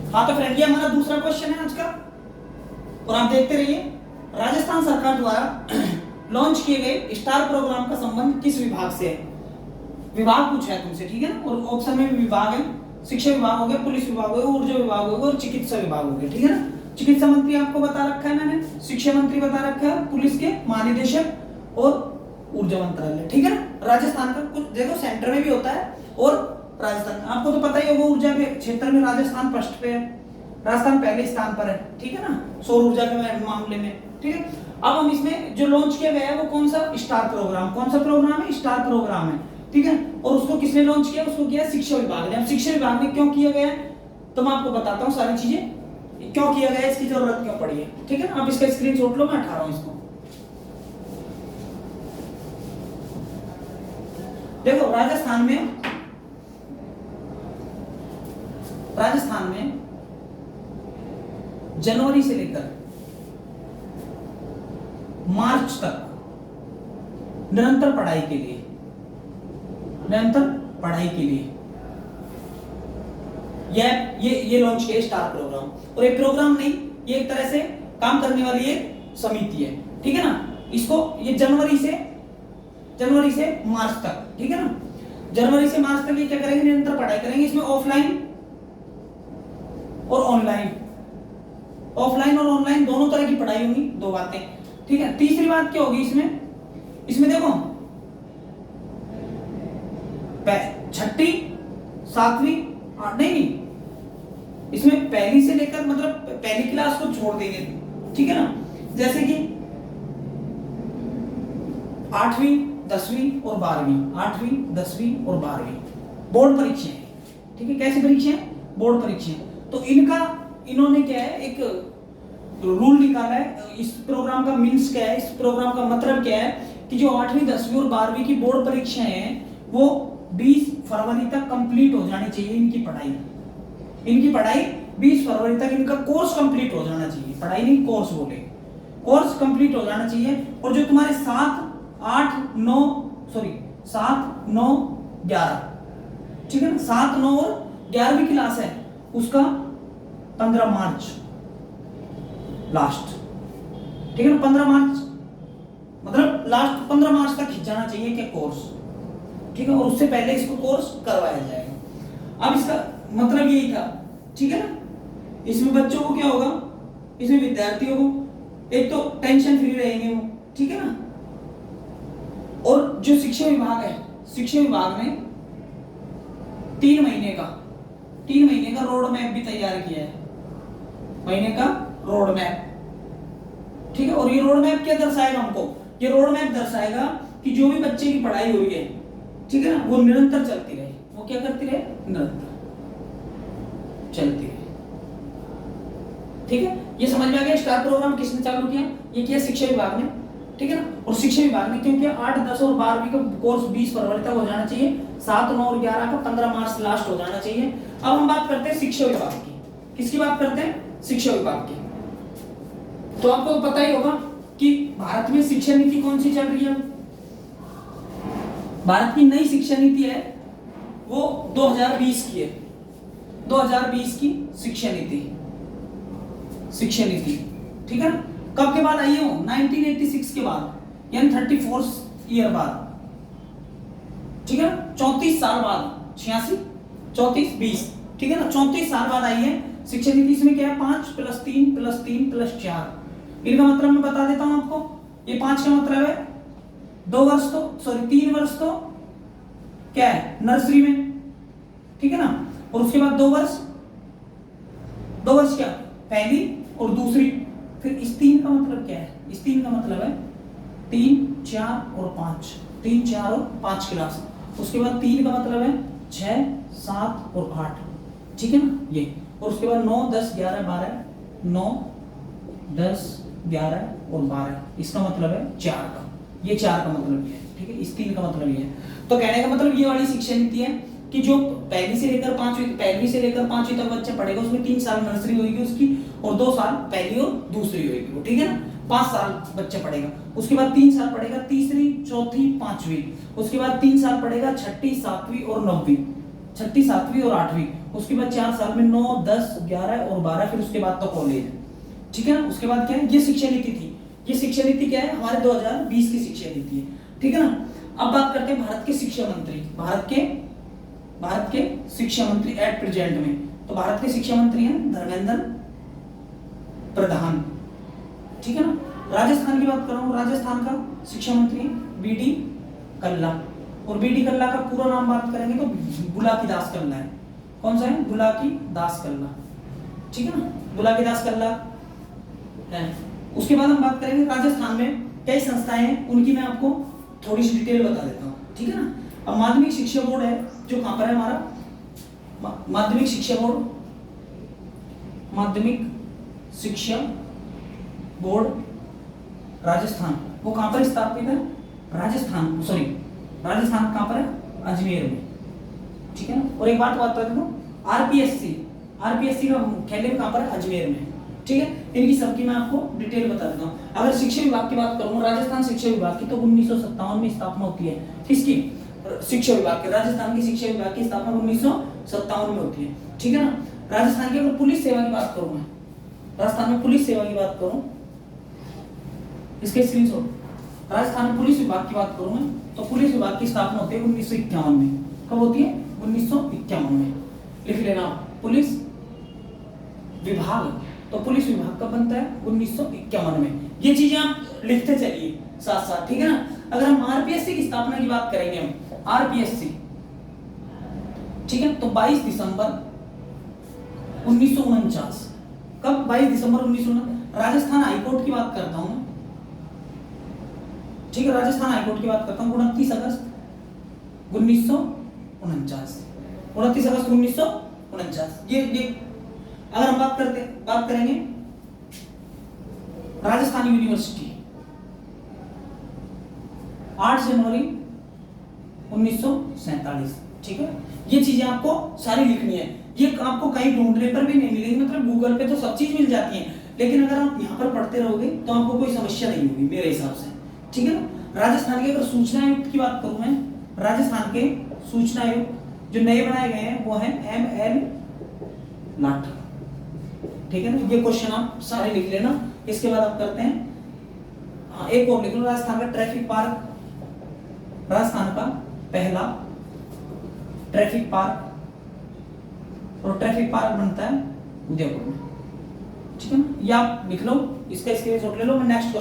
हाँ तो फ्रेंड, ये हमारा दूसरा क्वेश्चन है आज का, और आप देखते रहिए। राजस्थान सरकार द्वारा लॉन्च किए गए स्टार प्रोग्राम का संबंध किस विभाग से है? विभाग पूछा है तुमसे, ठीक है ना। और ऑप्शन में भी विभाग है, शिक्षा विभाग हो गया, पुलिस विभाग हो गया, ऊर्जा विभाग हो गया और चिकित्सा विभाग हो गया, ठीक है ना। चिकित्सा मंत्री आपको बता रखा है मैंने, शिक्षा मंत्री बता रखा है, पुलिस के महानिदेशक और ऊर्जा मंत्रालय, ठीक है ना। राजस्थान का कुछ देखो सेंटर में भी होता है, और राजस्थान आपको तो पता ही होगा, ऊर्जा के क्षेत्र में राजस्थान फर्स्ट पे है, राजस्थान पहले स्थान पर है, ठीक है ना, सौर ऊर्जा के मामले में, ठीक है। अब हम इसमें जो लॉन्च किया गया है वो कौन सा स्टार प्रोग्राम, कौन सा प्रोग्राम है? स्टार प्रोग्राम है, ठीक है। और उसको किसने लॉन्च किया? उसको किया शिक्षा विभाग ने। अब शिक्षा विभाग ने क्यों किया गया है तो मैं आपको बताता हूँ सारी चीजें, क्यों किया गया है, इसकी जरूरत क्यों पड़ी है, ठीक है ना। आप इसका स्क्रीनशॉट लो, मैं उठा रहा हूँ इसको। देखो राजस्थान में जनवरी से लेकर मार्च तक निरंतर पढ़ाई के लिए ये लॉन्च किया स्टार प्रोग्राम। और एक प्रोग्राम नहीं, ये एक तरह से काम करने वाली एक समिति है, ठीक है ना। इसको ये जनवरी से मार्च तक, ठीक है ना, जनवरी से मार्च तक ये क्या करेंगे? निरंतर पढ़ाई करेंगे। इसमें ऑफलाइन और ऑनलाइन दोनों तरह की पढ़ाई होगी, दो बातें, ठीक है। तीसरी बात क्या होगी इसमें देखो, छठी सातवीं नहीं, इसमें पहली से लेकर मतलब पहली क्लास को छोड़ देंगे, ठीक है ना। जैसे कि 8वीं 10वीं और 12वीं, 8वीं 10वीं और 12वीं बोर्ड परीक्षाएं, ठीक है। कैसी परीक्षाएं? बोर्ड परीक्षाएं। तो इन्होंने क्या है, एक रूल निकाला है। इस प्रोग्राम का मीन्स क्या है, इस प्रोग्राम का मतलब क्या है कि जो 8वीं 10वीं और 12वीं की बोर्ड परीक्षाएं हैं वो 20 फरवरी तक कंप्लीट हो जानी चाहिए। इनकी पढ़ाई 20 फरवरी तक इनका कोर्स कंप्लीट हो जाना चाहिए, पढ़ाई नहीं कोर्स बोले, कोर्स कंप्लीट हो जाना चाहिए। और जो तुम्हारे 7 9 11, ठीक है ना, 7 9 और 11वीं क्लास है उसका 15 मार्च लास्ट, ठीक है ना। 15 मार्च मतलब लास्ट 15 मार्च तक खिंच जाना चाहिए क्या कोर्स, ठीक है। और उससे पहले इसको कोर्स करवाया जाएगा। अब इसका मतलब यही था, ठीक है ना। इसमें बच्चों को क्या होगा, इसमें विद्यार्थियों को एक तो टेंशन फ्री रहेंगे वो, ठीक है ना। और जो शिक्षा विभाग है, शिक्षा विभाग ने 3 महीने का रोड मैप भी तैयार किया है, महीने का रोड मैप, ठीक है। और ये रोड मैप क्या दर्शाएगा हमको? ये रोड मैप दर्शाएगा कि जो भी बच्चे की पढ़ाई हो रही है, ठीक है ना, वो निरंतर चलती रहे। वो क्या करती रहे? निरंतर चलती रहे, ठीक है। ये समझ में आ गया स्टार प्रोग्राम किसने चालू किया? ये किया शिक्षा विभाग ने, ठीक है ना। और शिक्षा विभाग ने क्योंकि 8 10 और 12वीं का कोर्स 20 फरवरी तक हो जाना चाहिए, 7 9 और 11 का 15 मार्च लास्ट हो जाना चाहिए। अब हम बात करते हैं शिक्षा विभाग की। किसकी बात करते हैं? शिक्षा विभाग की। तो आपको तो पता ही होगा कि भारत में शिक्षा नीति कौन सी चल रही है। भारत की नई शिक्षा नीति है वो 2020 की है, 2020 की शिक्षा नीति, ठीक है ना। कब के बाद आई है वो? 1986 के बाद, यानी 34 ईयर बाद, ठीक है ना, 34 साल बाद, 86 34 20, ठीक है ना, 34 साल बाद आई है शिक्षा नीति। इसमें क्या है? 5 + 3 + 3 + 4। इनका मतलब मैं बता देता हूं आपको। ये 5 का मतलब है 3 वर्ष तो क्या है? नर्सरी में, ठीक है ना। और उसके बाद 2 वर्ष क्या? पहली और दूसरी। फिर इस 3 का मतलब क्या है? इस 3 का मतलब है 3 4 और 5, 3 4 और 5 क्लास। उसके बाद 3 का मतलब है 6 7 और 8, ठीक है ना ये। और उसके बाद 9 10 11 12, 9 10 11 और 12, इसका मतलब है 4 का। ये 4 का मतलब ये है, ठीक है। इस 3 का मतलब ये है। तो कहने का मतलब ये वाली शिक्षा नीति है कि जो पहली से लेकर 5वीं तक बच्चा पढ़ेगा उसमें 3 साल नर्सरी होगी उसकी, और 2 साल पहली और दूसरी होगी वो, ठीक है ना। 5 साल बच्चा पढ़ेगा। उसके बाद 3 साल पढ़ेगा तीसरी, चौथी, 5वीं। उसके बाद 3 साल पढ़ेगा छठी, 7वीं और 9वीं, छठी, 7वीं और 8वीं। उसके बाद 4 साल में 9, 10, 11 और 12, फिर उसके बाद तो कॉलेज है। ठीक है ना। उसके बाद क्या है, ये शिक्षा नीति थी। ये शिक्षा नीति क्या है, हमारे 2020 की शिक्षा नीति है। ठीक है ना। अब बात करते हैं भारत के शिक्षा मंत्री, भारत के शिक्षा मंत्री एट प्रेजेंट में। तो भारत के शिक्षा मंत्री हैं धर्मेंद्र प्रधान। ठीक है ना। राजस्थान की बात कर रहा हूं, राजस्थान का शिक्षा मंत्री बीडी कल्ला। और बीडी कल्ला का पूरा नाम बात करेंगे तो बुलाकी दास कल्ला है। कौन सा है, बुलाकी दास कल्ला। ठीक है ना, बुलाकी दास कल्ला है। उसके बाद हम बात करेंगे राजस्थान में कई संस्थाएं हैं, उनकी मैं आपको थोड़ी सी डिटेल बता देता हूँ। ठीक है ना। अब माध्यमिक शिक्षा बोर्ड है जो कहां पर है हमारा, माध्यमिक शिक्षा बोर्ड, माध्यमिक शिक्षा बोर्ड राजस्थान, वो कहां पर स्थापित है, राजस्थान, सॉरी राजस्थान कहां पर है, अजमेर में। ठीक है ना। और एक बात बता देता हूँ, आरपीएससी का मुख्यालय कहां पर है, अजमेर में। ठीक है। इनकी सबकी मैं आपको डिटेल बता देता हूँ। अगर शिक्षा विभाग की बात करूँ, राजस्थान शिक्षा विभाग की, तो 1957 में स्थापना होती है। किसकी, शिक्षा विभाग के, राजस्थान की शिक्षा विभाग की स्थापना 1957 में होती है। ठीक है ना। राजस्थान की अगर पुलिस सेवा की बात करूं मैं, राजस्थान में पुलिस सेवा की बात करूं, इसके स्क्रीनशॉट, राजस्थान में पुलिस विभाग की बात करूं मैं, तो पुलिस विभाग की स्थापना होती है 1951 में। कब होती है, 1951 में। लिख लेना, पुलिस विभाग, तो पुलिस विभाग कब बनता है, 1951 में। ये चीजें आप लिखते चलिए साथ साथ। ठीक है ना। अगर हम आरपीएससी की स्थापना की बात करेंगे, हम आरपीएससी, ठीक है, तो 22 दिसंबर 1949। कब, 22 दिसंबर 1949। राजस्थान हाईकोर्ट की बात करता हूं मैं, ठीक है, राजस्थान हाईकोर्ट की बात करता हूं, 29 अगस्त 1949, 29 अगस्त 1949। ये अगर हम बात करेंगे राजस्थान यूनिवर्सिटी, 8 जनवरी 1947। ठीक है। ये चीजें आपको सारी लिखनी है। ये आपको कहीं ढूंढने पर भी नहीं मिलेगी, मतलब गूगल पे तो सब चीज मिल जाती है, लेकिन अगर आप यहाँ पर पढ़ते रहोगे तो आपको कोई समस्या नहीं होगी मेरे हिसाब से। ठीक है ना। राजस्थान के अगर सूचना आयुक्त की बात करूं मैं, राजस्थान के सूचना आयुक्त जो नए बनाए गए हैं वो है ML लाठर। ठीक है ना। ये क्वेश्चन आप सारे लिख लेना। इसके बाद आप करते हैं, हाँ एक और लिख लो, राजस्थान का ट्रैफिक पार्क, राजस्थान का पहला ट्रैफिक पार्क, और ट्रैफिक पार्क बनता है उदयपुर में। ठीक है ना। ये आप लिख लो, इसका स्क्रीनशॉट ले लो। मैं नेक्स्ट